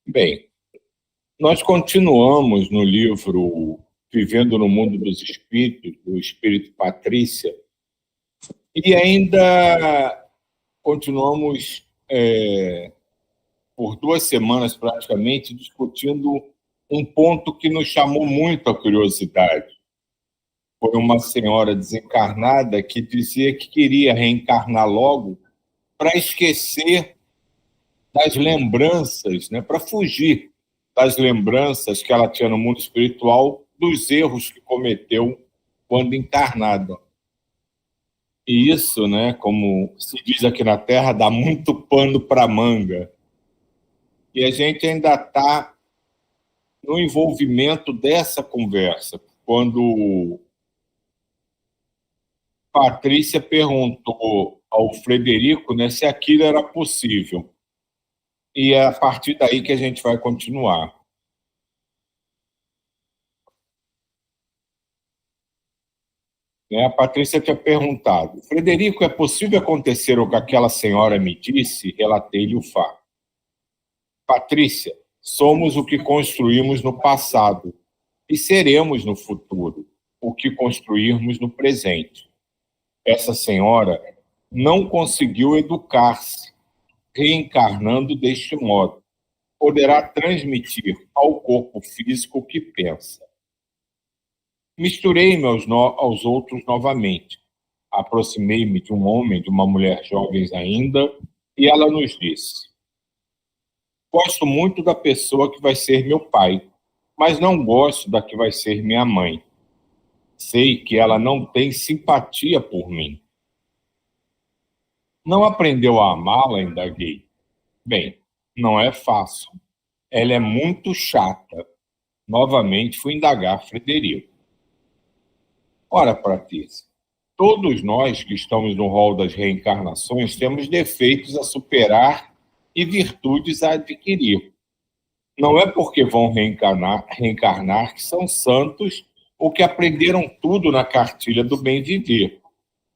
Bem, nós continuamos no livro Vivendo no Mundo dos Espíritos, do Espírito Patrícia, e ainda continuamos, por 2 semanas praticamente, discutindo um ponto que nos chamou muito a curiosidade. Foi uma senhora desencarnada que dizia que queria reencarnar logo para esquecer das lembranças, né, para fugir das lembranças que ela tinha no mundo espiritual, dos erros que cometeu quando encarnada. E isso, né, como se diz aqui na Terra, dá muito pano para manga. E a gente ainda está no envolvimento dessa conversa, quando Patrícia perguntou ao Frederico, né, se aquilo era possível. E é a partir daí que a gente vai continuar. A Patrícia tinha perguntado: Frederico, é possível acontecer o que aquela senhora me disse? Relatei-lhe o fato. Patrícia, somos o que construímos no passado e seremos no futuro o que construirmos no presente. Essa senhora não conseguiu educar-se, reencarnando deste modo. Poderá transmitir ao corpo físico o que pensa. Misturei-me aos outros novamente. Aproximei-me de um homem, de uma mulher jovens ainda, e ela nos disse: gosto muito da pessoa que vai ser meu pai, mas não gosto da que vai ser minha mãe. Sei que ela não tem simpatia por mim. Não aprendeu a amá-la? Indaguei. Bem, não é fácil. Ela é muito chata. Novamente fui indagar Frederico. Ora, Patrícia, todos nós que estamos no rol das reencarnações temos defeitos a superar e virtudes a adquirir. Não é porque vão reencarnar que são santos ou que aprenderam tudo na cartilha do bem viver.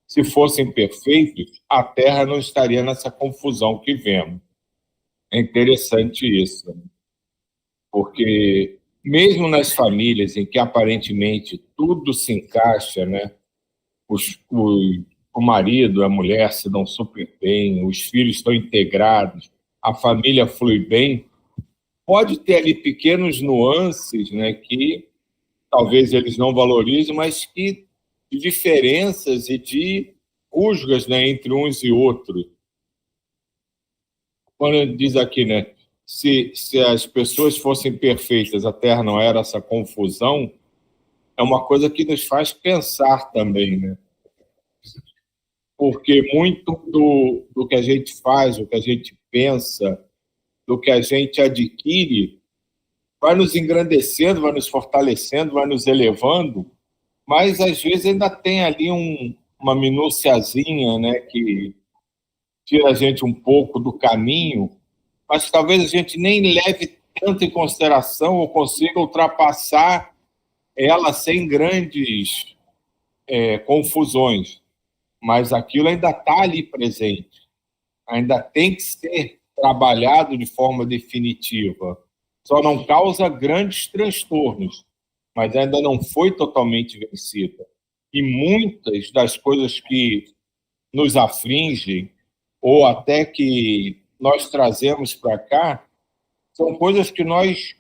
Se fossem perfeitos, a Terra não estaria nessa confusão que vemos. É interessante isso, porque mesmo nas famílias em que aparentemente tudo se encaixa, né? O marido e a mulher se dão super bem, os filhos estão integrados, a família flui bem, pode ter ali pequenos nuances, né, que talvez eles não valorizem, mas que de diferenças e de rusgas, né, entre uns e outros. Quando ele diz aqui, né, se as pessoas fossem perfeitas, a Terra não era essa confusão, é uma coisa que nos faz pensar também, né? Porque muito do que a gente faz, do que a gente pensa, do que a gente adquire, vai nos engrandecendo, vai nos fortalecendo, vai nos elevando, mas às vezes ainda tem ali uma minuciazinha, né, que tira a gente um pouco do caminho, mas talvez a gente nem leve tanto em consideração ou consiga ultrapassar ela sem grandes confusões. Mas aquilo ainda está ali presente, ainda tem que ser trabalhado de forma definitiva. Só não causa grandes transtornos, mas ainda não foi totalmente vencida. E muitas das coisas que nos afligem, ou até que nós trazemos para cá, são coisas que nós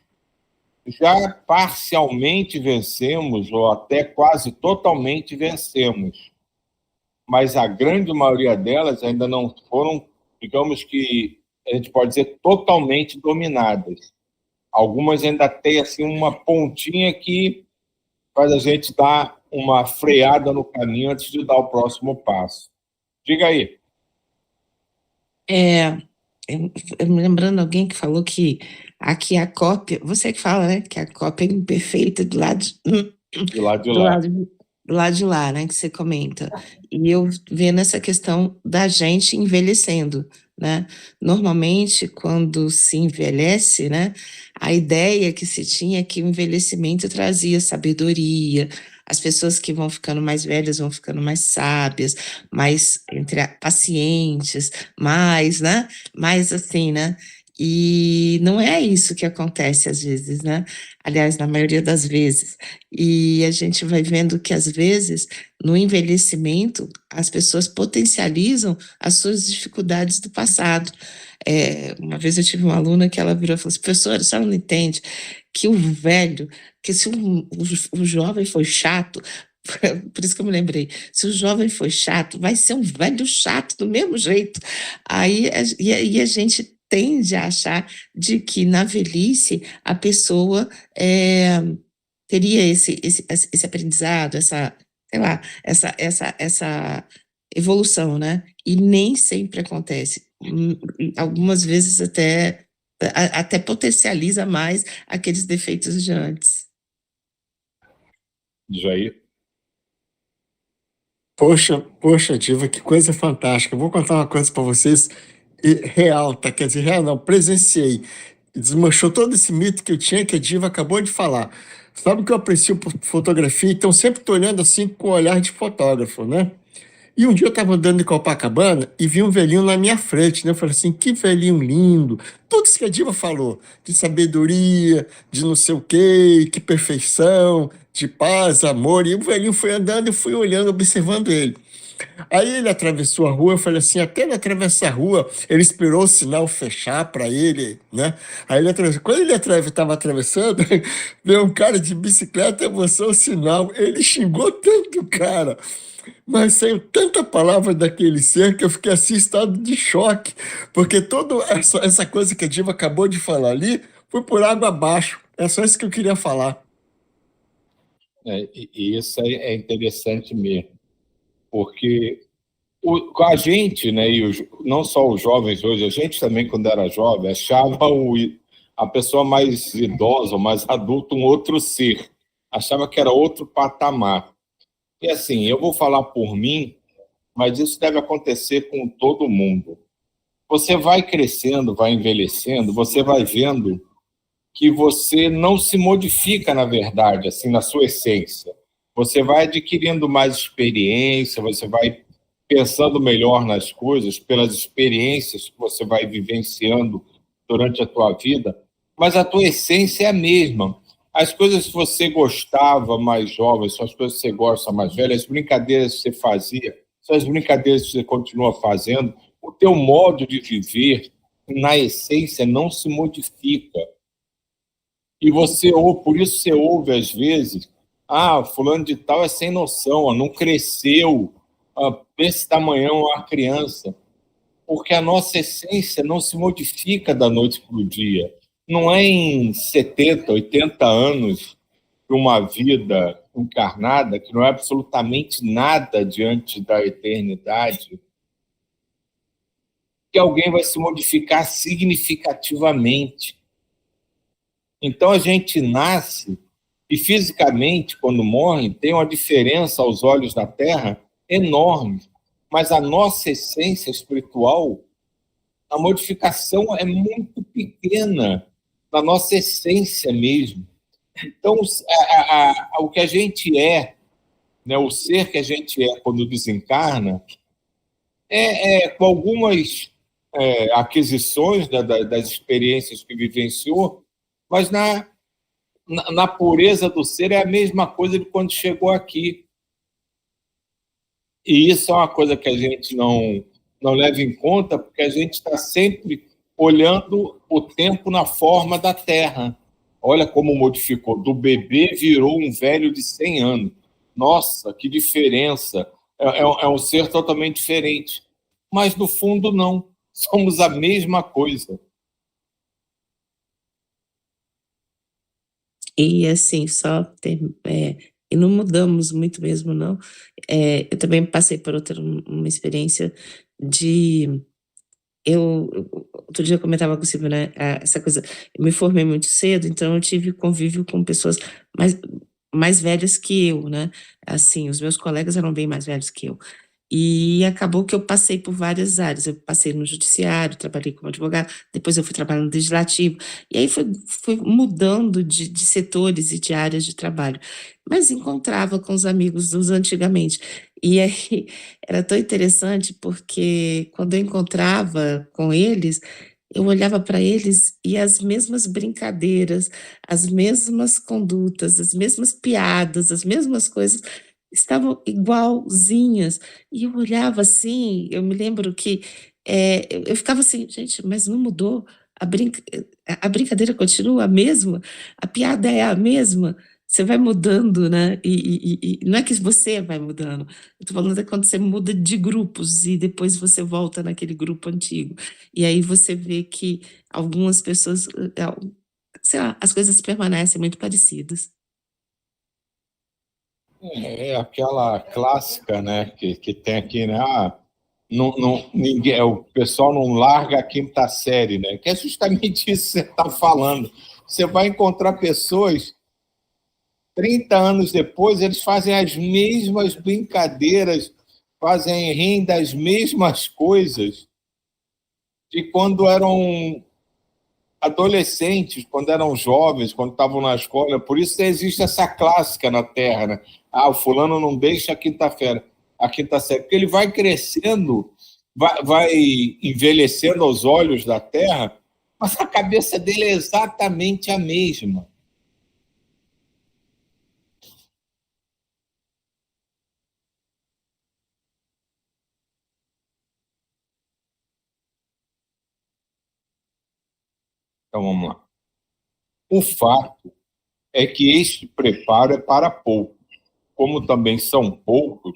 já parcialmente vencemos, ou até quase totalmente vencemos. Mas a grande maioria delas ainda não foram, digamos que a gente pode dizer, totalmente dominadas. Algumas ainda têm assim, uma pontinha que faz a gente dar uma freada no caminho antes de dar o próximo passo. Diga aí. Me lembrando alguém que falou que aqui a cópia, você que fala, né, que a cópia é imperfeita Do lado de do lá. lado, do lado de lá, né, que você comenta. E eu vendo essa questão da gente envelhecendo, né? Normalmente, quando se envelhece, né, a ideia que se tinha é que o envelhecimento trazia sabedoria, as pessoas que vão ficando mais velhas vão ficando mais sábias, mais pacientes, mais, né? Mais assim, né? E não é isso que acontece às vezes, né? Aliás, na maioria das vezes. E a gente vai vendo que, às vezes, no envelhecimento, as pessoas potencializam as suas dificuldades do passado. Uma vez eu tive uma aluna que ela virou e falou assim: professora, a senhora não entende que o velho, que se o jovem foi chato, por isso que eu me lembrei, se o jovem foi chato, vai ser um velho chato do mesmo jeito. E a gente tende a achar de que na velhice a pessoa teria esse aprendizado, essa, sei lá, essa evolução, né? E nem sempre acontece. Algumas vezes até potencializa mais aqueles defeitos de antes. Jair? Poxa, Diva, que coisa fantástica. Eu vou contar uma coisa para vocês real, tá? Quer dizer, real não, presenciei. Desmanchou todo esse mito que eu tinha, que a Diva acabou de falar. Sabe que eu aprecio por fotografia, então sempre estou olhando assim com o olhar de fotógrafo, né? E um dia eu estava andando em Copacabana e vi um velhinho na minha frente, né? Eu falei assim, que velhinho lindo. Tudo isso que a Diva falou, de sabedoria, de não sei o quê, que perfeição, de paz, amor. E o velhinho foi andando e fui olhando, observando ele. Aí ele atravessou a rua, eu falei assim, até ele atravessar a rua, ele esperou o sinal fechar para ele, né? Aí ele atravessou. Quando ele estava atravessando, veio um cara de bicicleta, avançou o sinal. Ele xingou tanto o cara, mas saiu tanta palavra daquele ser que eu fiquei assim, em estado de choque, porque toda essa coisa que a Diva acabou de falar ali foi por água abaixo. É só isso que eu queria falar. E isso é interessante mesmo, porque a gente, né, não só os jovens hoje, a gente também, quando era jovem, achava a pessoa mais idosa, mais adulta, um outro ser. Achava que era outro patamar. E assim, eu vou falar por mim, mas isso deve acontecer com todo mundo. Você vai crescendo, vai envelhecendo, você vai vendo que você não se modifica, na verdade, assim, na sua essência. Você vai adquirindo mais experiência, você vai pensando melhor nas coisas, pelas experiências que você vai vivenciando durante a tua vida, mas a tua essência é a mesma. As coisas que você gostava mais jovem, são as coisas que você gosta mais velha, as brincadeiras que você fazia, são as brincadeiras que você continua fazendo. O teu modo de viver, na essência, não se modifica. E por isso você ouve às vezes, fulano de tal é sem noção, não cresceu, desse tamanhão uma criança, porque a nossa essência não se modifica da noite para o dia. Não é em 70, 80 anos de uma vida encarnada, que não é absolutamente nada diante da eternidade, que alguém vai se modificar significativamente. Então, a gente nasce e, fisicamente, quando morre, tem uma diferença aos olhos da Terra enorme. Mas a nossa essência espiritual, a modificação é muito pequena, na nossa essência mesmo. Então, o que a gente é, né, o ser que a gente é quando desencarna, com algumas aquisições das experiências que vivenciou, mas na pureza do ser é a mesma coisa de quando chegou aqui. E isso é uma coisa que a gente não leva em conta, porque a gente está sempre olhando o tempo na forma da Terra. Olha como modificou. Do bebê virou um velho de 100 anos. Nossa, que diferença. É um ser totalmente diferente. Mas, no fundo, não. Somos a mesma coisa. E assim, e não mudamos muito mesmo, não. Eu também passei por uma experiência de. Outro dia eu comentava com o Silvio, né? Essa coisa. Eu me formei muito cedo, então eu tive convívio com pessoas mais velhas que eu, né? Assim, os meus colegas eram bem mais velhos que eu. E acabou que eu passei por várias áreas. Eu passei no judiciário, trabalhei como advogada, depois eu fui trabalhar no legislativo, e aí fui mudando de setores e de áreas de trabalho. Mas encontrava com os amigos dos antigamente. E aí era tão interessante porque quando eu encontrava com eles, eu olhava para eles e as mesmas brincadeiras, as mesmas condutas, as mesmas piadas, as mesmas coisas estavam igualzinhas. E eu olhava assim, eu me lembro que, eu ficava assim: "Gente, mas não mudou? A brincadeira continua a mesma? A piada é a mesma?". Você vai mudando, né, e não é que você vai mudando, eu tô falando é quando você muda de grupos e depois você volta naquele grupo antigo. E aí você vê que algumas pessoas, sei lá, as coisas permanecem muito parecidas. É aquela clássica, né, que tem aqui, né? Ninguém, o pessoal não larga a quinta série, né? Que é justamente isso que você está falando. Você vai encontrar pessoas 30 anos depois, eles fazem as mesmas brincadeiras, fazem riem das mesmas coisas de quando eram adolescentes, quando eram jovens, quando estavam na escola. Por isso existe essa clássica na Terra, né? O fulano não deixa a quinta série, porque ele vai crescendo, vai envelhecendo aos olhos da Terra, mas a cabeça dele é exatamente a mesma. Então vamos lá. O fato é que este preparo é para poucos, como também são poucos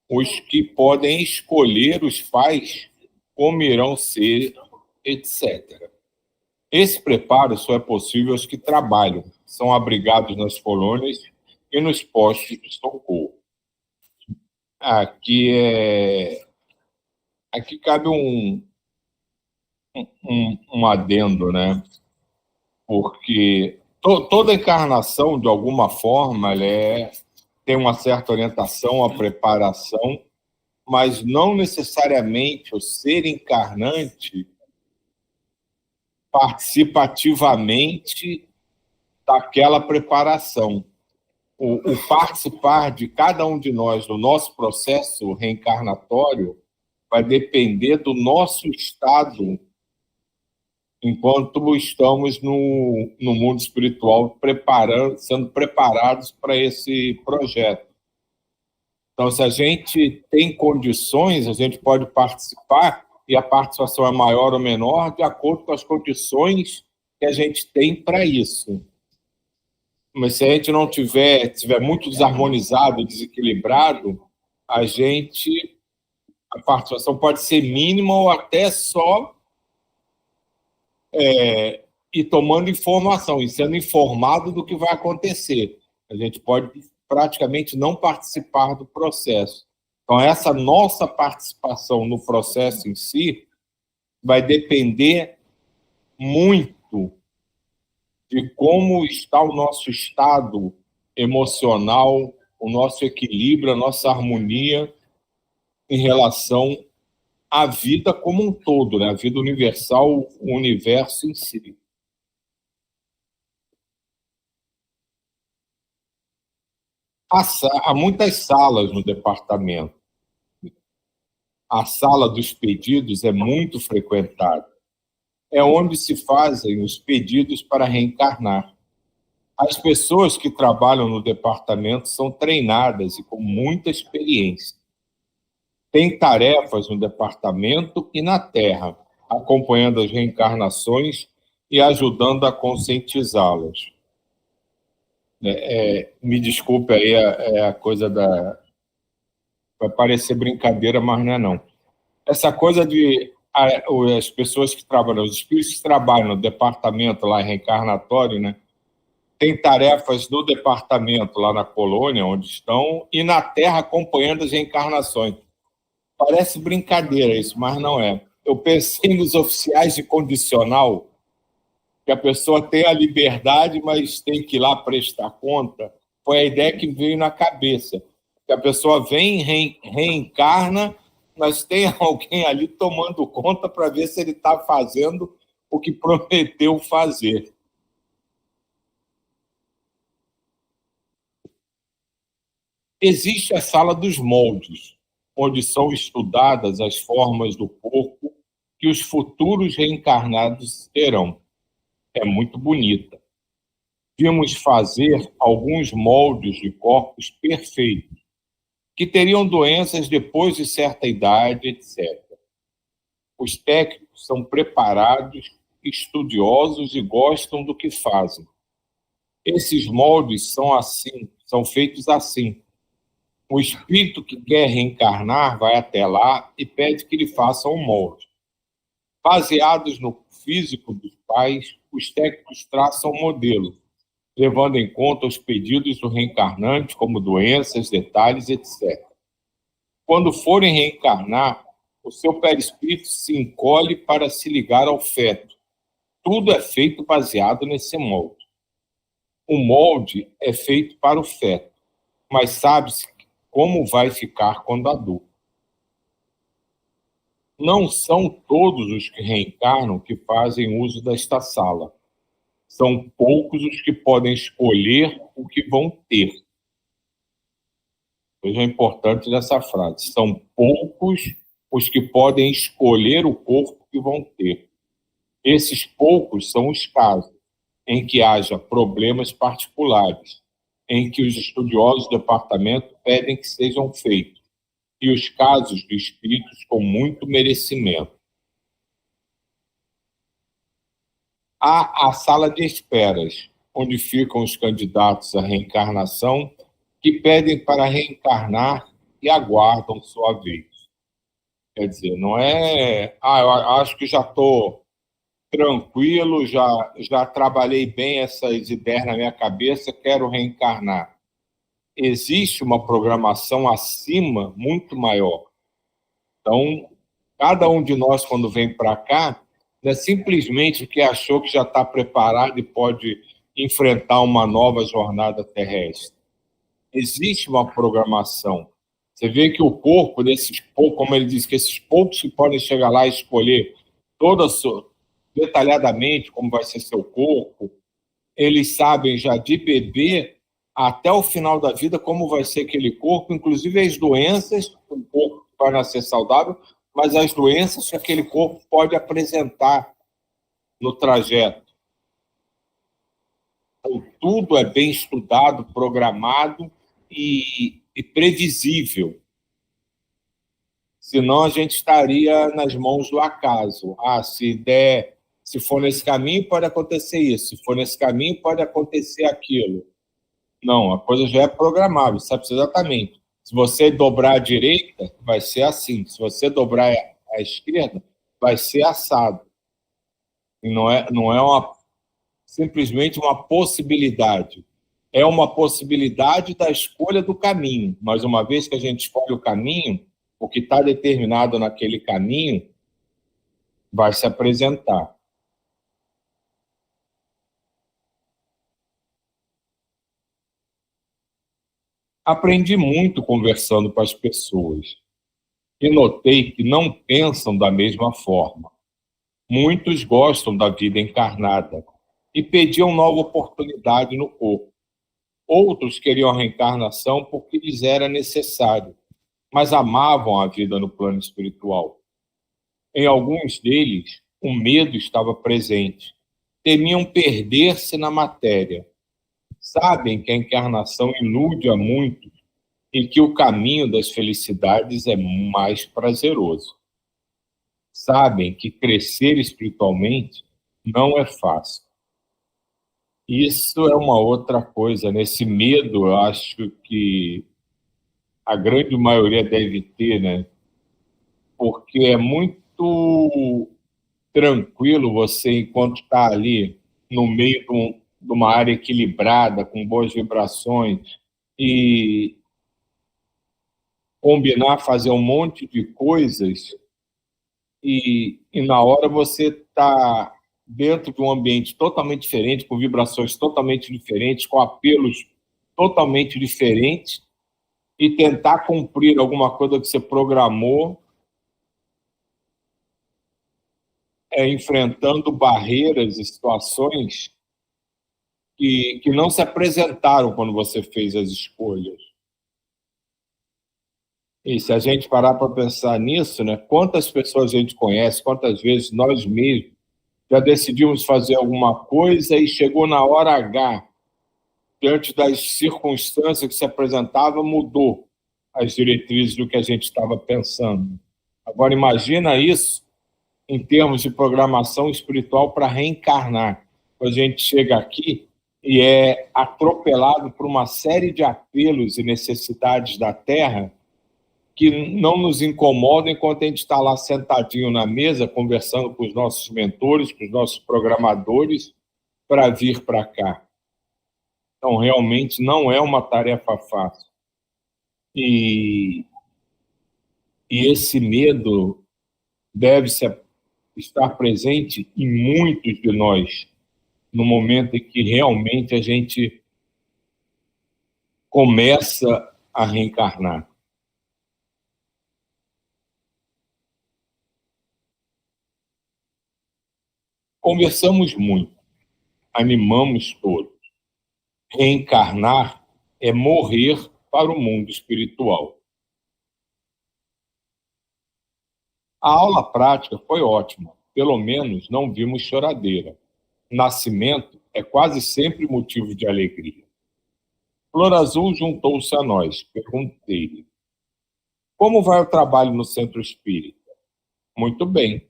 os que podem escolher os pais como irão ser, etc. Esse preparo só é possível aos que trabalham, são abrigados nas colônias e nos postos de socorro. Aqui aqui cabe um adendo, né? Porque toda encarnação, de alguma forma, tem uma certa orientação, a preparação, mas não necessariamente o ser encarnante participa ativamente daquela preparação. O participar de cada um de nós no nosso processo reencarnatório vai depender do nosso estado enquanto estamos no mundo espiritual sendo preparados para esse projeto. Então, se a gente tem condições, a gente pode participar, e a participação é maior ou menor de acordo com as condições que a gente tem para isso. Mas se a gente não tiver muito desarmonizado, desequilibrado, a participação pode ser mínima ou até só ir tomando informação e sendo informado do que vai acontecer. A gente pode praticamente não participar do processo. Então, essa nossa participação no processo em si vai depender muito de como está o nosso estado emocional, o nosso equilíbrio, a nossa harmonia em relação à vida como um todo, né? A vida universal, o universo em si. Há muitas salas no departamento. A sala dos pedidos é muito frequentada. É onde se fazem os pedidos para reencarnar. As pessoas que trabalham no departamento são treinadas e com muita experiência. Tem tarefas no departamento e na Terra, acompanhando as reencarnações e ajudando a conscientizá-las. Me desculpe aí a coisa da... Vai parecer brincadeira, mas não é não. Essa coisa de as pessoas que trabalham, os espíritos que trabalham no departamento lá reencarnatório, né? Tem tarefas no departamento lá na colônia onde estão e na Terra acompanhando as reencarnações. Parece brincadeira isso, mas não é. Eu pensei nos oficiais de condicional, que a pessoa tem a liberdade, mas tem que ir lá prestar conta. Foi a ideia que veio na cabeça. Que a pessoa vem, reencarna, mas tem alguém ali tomando conta para ver se ele está fazendo o que prometeu fazer. Existe a sala dos moldes, onde são estudadas as formas do corpo que os futuros reencarnados terão. É muito bonita. Vimos fazer alguns moldes de corpos perfeitos, que teriam doenças depois de certa idade, etc. Os técnicos são preparados, estudiosos e gostam do que fazem. Esses moldes são assim, são feitos assim. O espírito que quer reencarnar vai até lá e pede que lhe façam um molde. Baseados no físico dos pais, os técnicos traçam um modelo, levando em conta os pedidos do reencarnante, como doenças, detalhes, etc. Quando forem reencarnar, o seu perispírito se encolhe para se ligar ao feto. Tudo é feito baseado nesse molde. O molde é feito para o feto, mas sabe-se como vai ficar quando adulto. Não são todos os que reencarnam que fazem uso desta sala. São poucos os que podem escolher o que vão ter. Veja a importância dessa frase. São poucos os que podem escolher o corpo que vão ter. Esses poucos são os casos em que haja problemas particulares, em que os estudiosos do departamento pedem que sejam feitos, e os casos de espíritos com muito merecimento. Há a sala de esperas, onde ficam os candidatos à reencarnação que pedem para reencarnar e aguardam sua vez. Quer dizer, não é... eu acho que já estou tranquilo, já trabalhei bem essas ideias na minha cabeça, quero reencarnar. Existe uma programação acima muito maior. Então, cada um de nós, quando vem para cá, não é simplesmente que achou que já está preparado e pode enfrentar uma nova jornada terrestre. Existe uma programação. Você vê que o corpo desses poucos, como ele diz, que esses poucos que podem chegar lá e escolher detalhadamente como vai ser seu corpo, eles sabem já de bebê até o final da vida como vai ser aquele corpo, inclusive as doenças, o corpo vai nascer saudável, mas as doenças que aquele corpo pode apresentar no trajeto. Então, tudo é bem estudado, programado e previsível. Senão a gente estaria nas mãos do acaso. Se for nesse caminho, pode acontecer isso. Se for nesse caminho, pode acontecer aquilo. Não, a coisa já é programável, sabe exatamente. Se você dobrar à direita, vai ser assim. Se você dobrar à esquerda, vai ser assado. E não é simplesmente uma possibilidade. É uma possibilidade da escolha do caminho. Mas uma vez que a gente escolhe o caminho, o que está determinado naquele caminho vai se apresentar. Aprendi muito conversando com as pessoas e notei que não pensam da mesma forma. Muitos gostam da vida encarnada e pediam nova oportunidade no corpo. Outros queriam a reencarnação porque lhes era necessário, mas amavam a vida no plano espiritual. Em alguns deles, o medo estava presente. Temiam perder-se na matéria. Sabem que a encarnação ilude a muitos e que o caminho das felicidades é mais prazeroso. Sabem que crescer espiritualmente não é fácil. Isso é uma outra coisa, né? Esse medo, eu acho que a grande maioria deve ter, né? Porque é muito tranquilo você, enquanto está ali no meio de uma área equilibrada, com boas vibrações, e combinar, fazer um monte de coisas, e na hora você está dentro de um ambiente totalmente diferente, com vibrações totalmente diferentes, com apelos totalmente diferentes, e tentar cumprir alguma coisa que você programou, enfrentando barreiras e situações que não se apresentaram quando você fez as escolhas. E se a gente parar para pensar nisso, né, quantas pessoas a gente conhece, quantas vezes nós mesmos já decidimos fazer alguma coisa e chegou na hora H, diante das circunstâncias que se apresentava, mudou as diretrizes do que a gente estava pensando. Agora, imagina isso em termos de programação espiritual para reencarnar. Quando a gente chega aqui e é atropelado por uma série de apelos e necessidades da Terra que não nos incomodam enquanto a gente está lá sentadinho na mesa, conversando com os nossos mentores, com os nossos programadores, para vir para cá. Então, realmente, não é uma tarefa fácil. E esse medo deve estar presente em muitos de nós, no momento em que realmente a gente começa a reencarnar. Conversamos muito, animamos todos. Reencarnar é morrer para o mundo espiritual. A aula prática foi ótima, pelo menos não vimos choradeira. Nascimento é quase sempre motivo de alegria. Flor Azul juntou-se a nós. Perguntei-lhe: como vai o trabalho no Centro Espírita? Muito bem.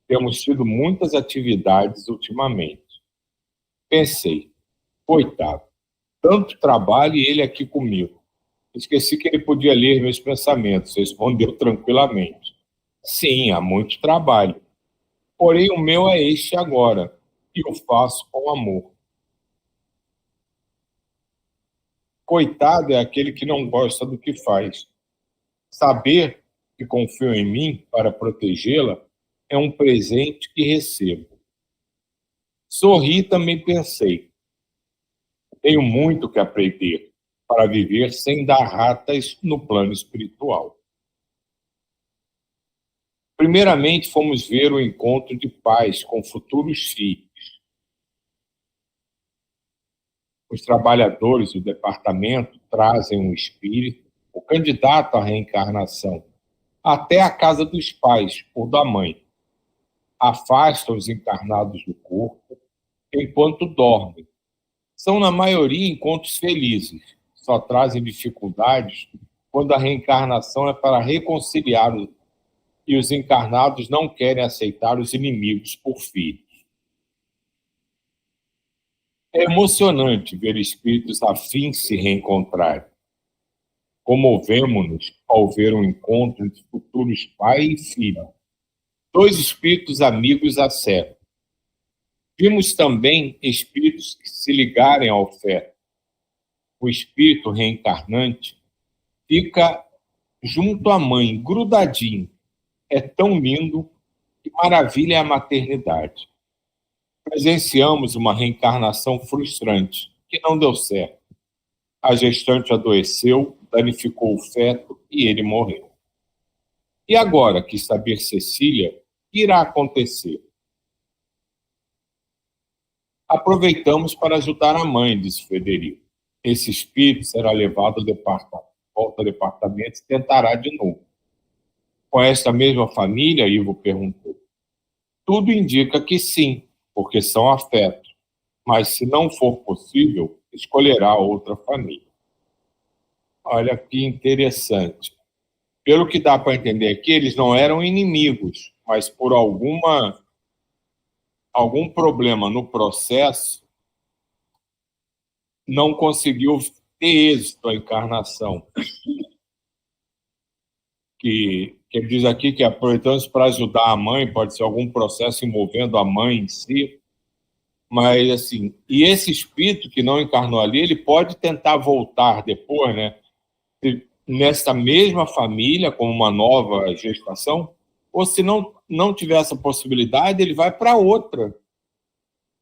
Temos tido muitas atividades ultimamente. Pensei: coitado, tanto trabalho e ele aqui comigo. Esqueci que ele podia ler meus pensamentos. Respondeu tranquilamente: sim, há muito trabalho. Porém, o meu é este agora, e o faço com amor. Coitado é aquele que não gosta do que faz. Saber que confio em mim para protegê-la é um presente que recebo. Sorri e também pensei: tenho muito que aprender para viver sem dar ratas no plano espiritual. Primeiramente, fomos ver o encontro de pais com futuros filhos. Os trabalhadores do departamento trazem um espírito, o candidato à reencarnação, até a casa dos pais ou da mãe. Afastam os encarnados do corpo enquanto dormem. São, na maioria, encontros felizes. Só trazem dificuldades quando a reencarnação é para reconciliá-los e os encarnados não querem aceitar os inimigos por filhos. É emocionante ver espíritos afins se reencontrarem. Comovemos-nos ao ver um encontro entre futuros pai e filho. Dois espíritos amigos a sério. Vimos também espíritos que se ligarem ao feto. O espírito reencarnante fica junto à mãe, grudadinho. É tão lindo, que maravilha é a maternidade. Presenciamos uma reencarnação frustrante, que não deu certo. A gestante adoeceu, danificou o feto e ele morreu. E agora, quis saber Cecília, o que irá acontecer? Aproveitamos para ajudar a mãe, disse Frederico. Esse espírito será levado ao departamento, volta ao departamento e tentará de novo. Com esta mesma família, Ivo perguntou. Tudo indica que sim, porque são afetos. Mas, se não for possível, escolherá outra família. Olha que interessante. Pelo que dá para entender aqui, eles não eram inimigos, mas por algum problema no processo, não conseguiu ter êxito a encarnação. Que ele diz aqui que aproveitamos para ajudar a mãe, pode ser algum processo envolvendo a mãe em si, mas assim, e esse espírito que não encarnou ali, ele pode tentar voltar depois, né? Nessa mesma família, com uma nova gestação, ou se não tiver essa possibilidade, ele vai para outra,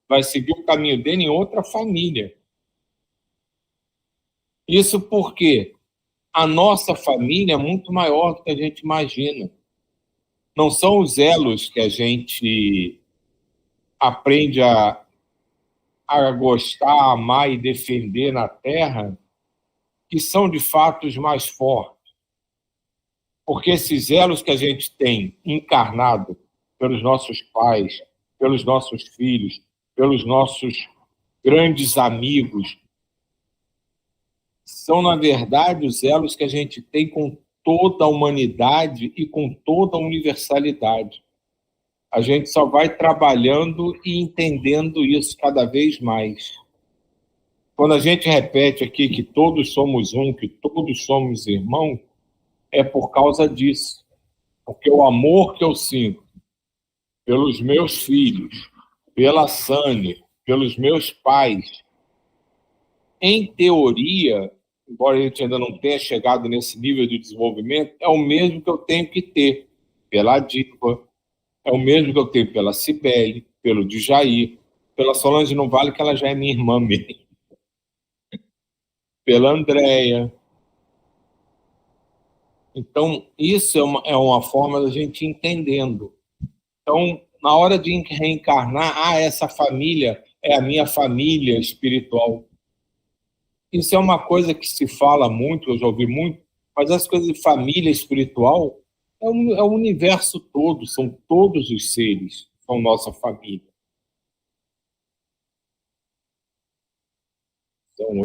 vai seguir o caminho dele em outra família. Isso porque a nossa família é muito maior do que a gente imagina. Não são os elos que a gente aprende a gostar, a amar e defender na Terra que são, de fato, os mais fortes. Porque esses elos que a gente tem encarnado pelos nossos pais, pelos nossos filhos, pelos nossos grandes amigos, são, na verdade, os elos que a gente tem com toda a humanidade e com toda a universalidade. A gente só vai trabalhando e entendendo isso cada vez mais. Quando a gente repete aqui que todos somos um, que todos somos irmãos, é por causa disso. Porque o amor que eu sinto pelos meus filhos, pela Sânia, pelos meus pais, em teoria, embora a gente ainda não tenha chegado nesse nível de desenvolvimento, é o mesmo que eu tenho que ter pela Diva, é o mesmo que eu tenho pela Cibele, pelo Djair, pela Solange não vale, que ela já é minha irmã mesmo, pela Andréia. Então, isso é uma forma da gente ir entendendo. Então, na hora de reencarnar, essa família é a minha família espiritual. Isso é uma coisa que se fala muito, eu já ouvi muito, mas as coisas de família espiritual é o universo todo, são todos os seres, são nossa família.